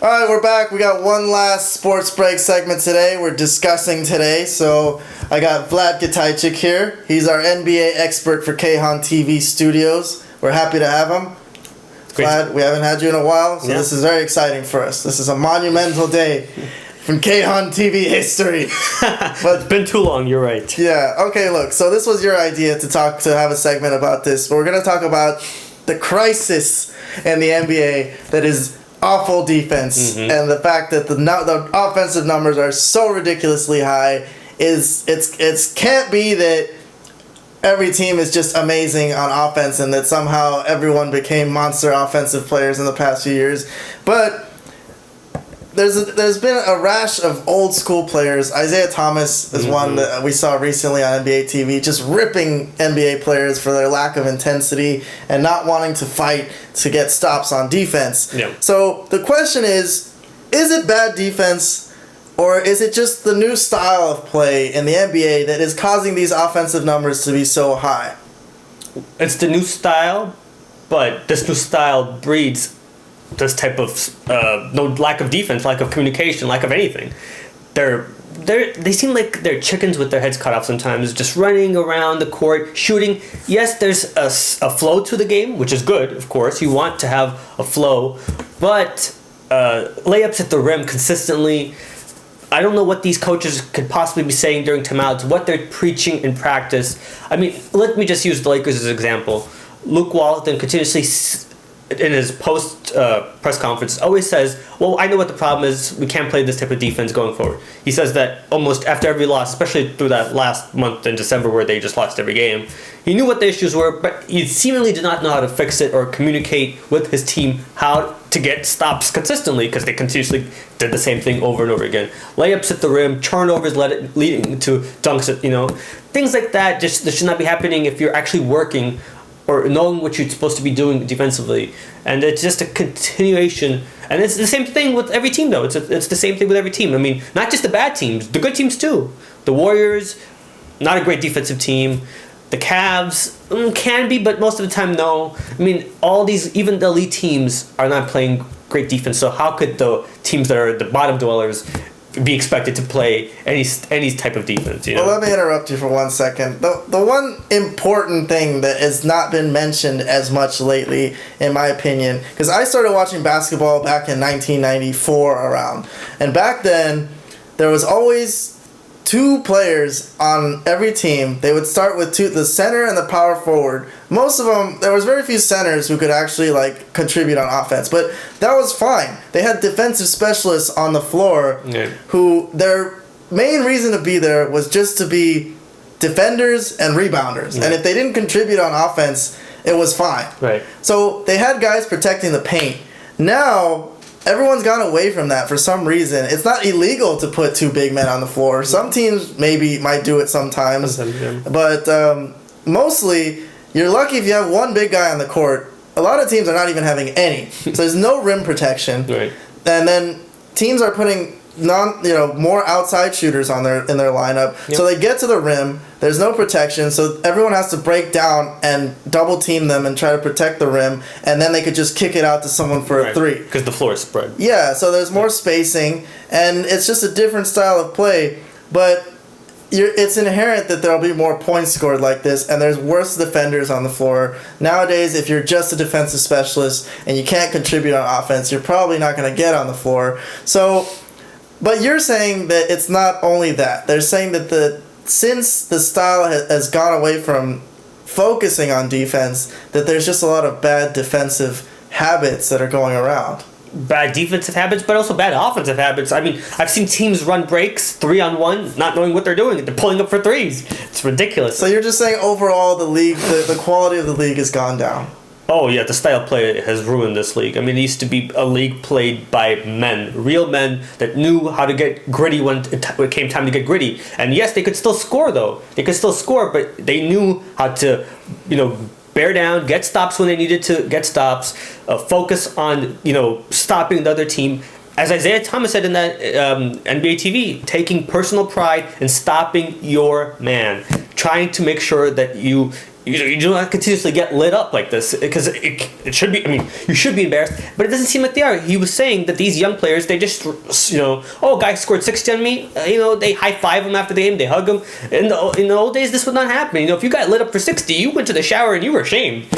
All right, we're back. We got one last sports break segment today. We're discussing today. So I got Vlad Kitaychik here. He's our NBA expert for Kayhan TV Studios. We're happy to have him. Great. Vlad, we haven't had you in a while, so Yeah. This is very exciting for us. This is a monumental day from Kayhan TV history. But it's been too long, you're right. Yeah, okay, look. So this was your idea to have a segment about this. But we're going to talk about the crisis in the NBA that is awful defense, and the fact that the offensive numbers are so ridiculously high it's can't be that every team is just amazing on offense and that somehow everyone became monster offensive players in the past few years. But there's been a rash of old school players. Isaiah Thomas is one that we saw recently on NBA TV, just ripping NBA players for their lack of intensity and not wanting to fight to get stops on defense. Yeah. So the question is it bad defense, or is it just the new style of play in the NBA that is causing these offensive numbers to be so high? It's the new style, but this new style breeds this type of no lack of defense, lack of communication, lack of anything. They seem like they're chickens with their heads cut off sometimes, just running around the court, shooting. Yes, there's a flow to the game, which is good, of course. You want to have a flow, but layups at the rim consistently. I don't know what these coaches could possibly be saying during timeouts, what they're preaching in practice. I mean, let me just use the Lakers as an example. Luke Walton continuously, in his post press conference, always says, well, I know what the problem is. We can't play this type of defense going forward. He says that almost after every loss, especially through that last month in December where they just lost every game. He knew what the issues were, but he seemingly did not know how to fix it or communicate with his team how to get stops consistently, because they continuously did the same thing over and over again. Layups at the rim, turnovers leading to dunks, things like that. Just this should not be happening if you're actually working or knowing what you're supposed to be doing defensively. And it's just a continuation. And it's the same thing with every team, though. It's the same thing with every team. I mean, not just the bad teams, the good teams, too. The Warriors, not a great defensive team. The Cavs can be, but most of the time, no. I mean, all these, even the elite teams, are not playing great defense. So how could the teams that are the bottom dwellers be expected to play any type of defense? Well, let me interrupt you for 1 second. The one important thing that has not been mentioned as much lately, in my opinion, because I started watching basketball back in 1994 around, and back then there was always two players on every team. They would start with the center and the power forward. Most of them, there was very few centers who could actually contribute on offense, but that was fine. They had defensive specialists on the floor who their main reason to be there was just to be defenders and rebounders. And if they didn't contribute on offense, it was fine. Right. So they had guys protecting the paint. Now everyone's gone away from that for some reason. It's not illegal to put two big men on the floor. Some teams might do it sometimes. But mostly, you're lucky if you have one big guy on the court. A lot of teams are not even having any. So there's no rim protection. Right. And then teams are putting more outside shooters in their lineup. Yep. So they get to the rim. There's no protection, so everyone has to break down and double team them and try to protect the rim, and then they could just kick it out to someone for a three. Because the floor is spread. Yeah, so there's more spacing, and it's just a different style of play, but it's inherent that there'll be more points scored like this, and there's worse defenders on the floor. Nowadays, if you're just a defensive specialist and you can't contribute on offense, you're probably not going to get on the floor. So, but you're saying that it's not only that. They're saying that since the style has gone away from focusing on defense, that there's just a lot of bad defensive habits that are going around. Bad defensive habits, but also bad offensive habits. I mean, I've seen teams run breaks 3-on-1, not knowing what they're doing. They're pulling up for threes. It's ridiculous. So you're just saying overall the league, the quality of the league has gone down. Oh, yeah, the style of play has ruined this league. I mean, it used to be a league played by men, real men that knew how to get gritty when it came time to get gritty. And yes, they could still score, though. They could still score, but they knew how to, bear down, get stops when they needed to get stops, focus on, stopping the other team. As Isaiah Thomas said in that NBA TV, taking personal pride in stopping your man, trying to make sure that you you do not continuously get lit up like this, because it should be. I mean, you should be embarrassed, but it doesn't seem like they are. He was saying that these young players, they just, oh, guy scored 60 on me. They high five him after the game, they hug him. In the old days, this would not happen. If you got lit up for 60, you went to the shower and you were ashamed.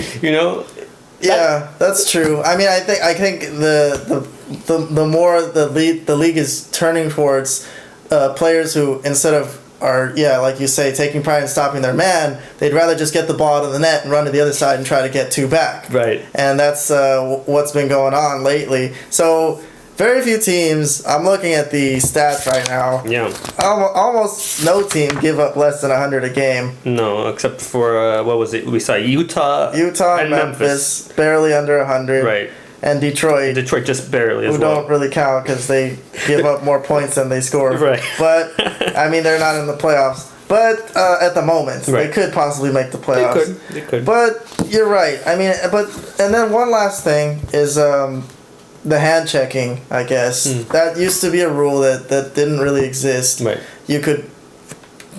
Yeah, that's true. I mean, I think the more the league is turning towards players who, instead of like you say, taking pride in stopping their man, they'd rather just get the ball out of the net and run to the other side and try to get two back. Right. And that's what's been going on lately. So very few teams, I'm looking at the stats right now. Yeah. Almost no team give up less than 100 a game. No, except for, what was it? We saw Utah and Memphis, barely under 100. Right. And Detroit just barely as well. Who don't really count because they give up more points than they score. Right. But, I mean, they're not in the playoffs. But at the moment, right. They could possibly make the playoffs. They could. But you're right. I mean, and then one last thing is the hand checking, I guess. That used to be a rule that didn't really exist. Right. You could...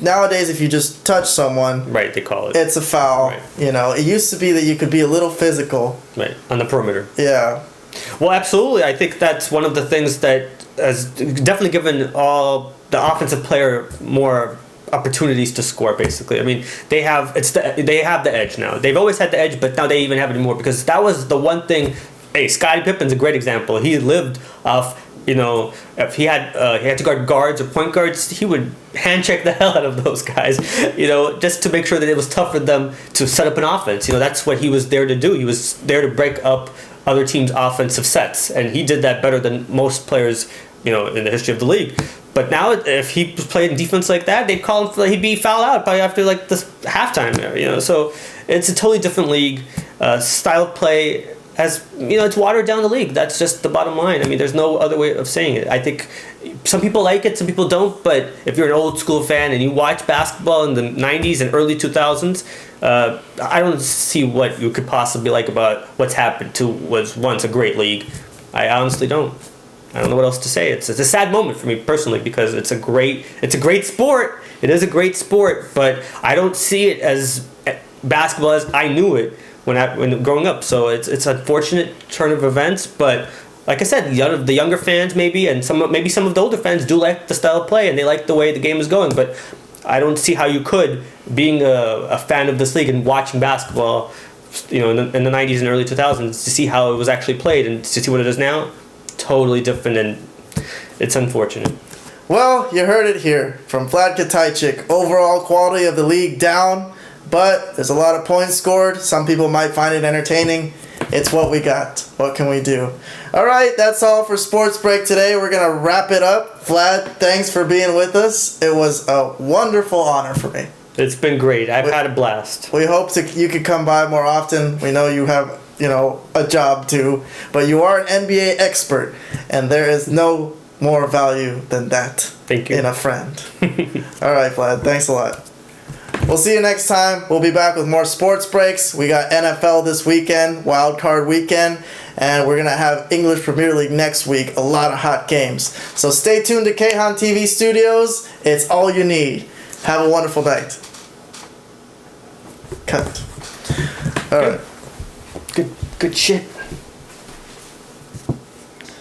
Nowadays, if you just touch someone, right, they call it. It's a foul. Right. It used to be that you could be a little physical. Right, on the perimeter. Yeah. Well, absolutely. I think that's one of the things that has definitely given all the offensive player more opportunities to score. Basically, I mean, they have the edge now. They've always had the edge, but now they even have it more, because that was the one thing. Hey, Scottie Pippen's a great example. He lived off. If he had to guard guards or point guards, he would hand check the hell out of those guys, just to make sure that it was tough for them to set up an offense. That's what he was there to do. He was there to break up other teams' offensive sets, and he did that better than most players, in the history of the league. But now, if he played in defense like that, they'd call him. He'd be fouled out probably after like this halftime. So it's a totally different league, style of play. It's watered down the league. That's just the bottom line. I mean, there's no other way of saying it. I think some people like it, some people don't. But if you're an old school fan and you watch basketball in the 90s and early 2000s, I don't see what you could possibly like about what's happened to was once a great league. I honestly don't. I don't know what else to say. It's a sad moment for me personally, because it's a great sport. It is a great sport, but I don't see it as basketball as I knew it when growing up. So it's unfortunate turn of events, but like I said, the younger fans maybe, and some of the older fans do like the style of play and they like the way the game is going. But I don't see how you could, being a fan of this league and watching basketball, in the 90s and early 2000s, to see how it was actually played and to see what it is now, totally different, and it's unfortunate. Well, you heard it here from Vlad Kitaychik. Overall quality of the league down. But there's a lot of points scored. Some people might find it entertaining. It's what we got. What can we do? All right, that's all for Sports Break today. We're going to wrap it up. Vlad, thanks for being with us. It was a wonderful honor for me. It's been great. I've had a blast. We hope you could come by more often. We know you have, a job too. But you are an NBA expert, and there is no more value than that. Thank you. In a friend. All right, Vlad. Thanks a lot. We'll see you next time. We'll be back with more Sports Breaks. We got NFL this weekend, Wild Card weekend, and we're going to have English Premier League next week. A lot of hot games. So stay tuned to Kahan TV Studios. It's all you need. Have a wonderful night. Cut. All right. Good shit.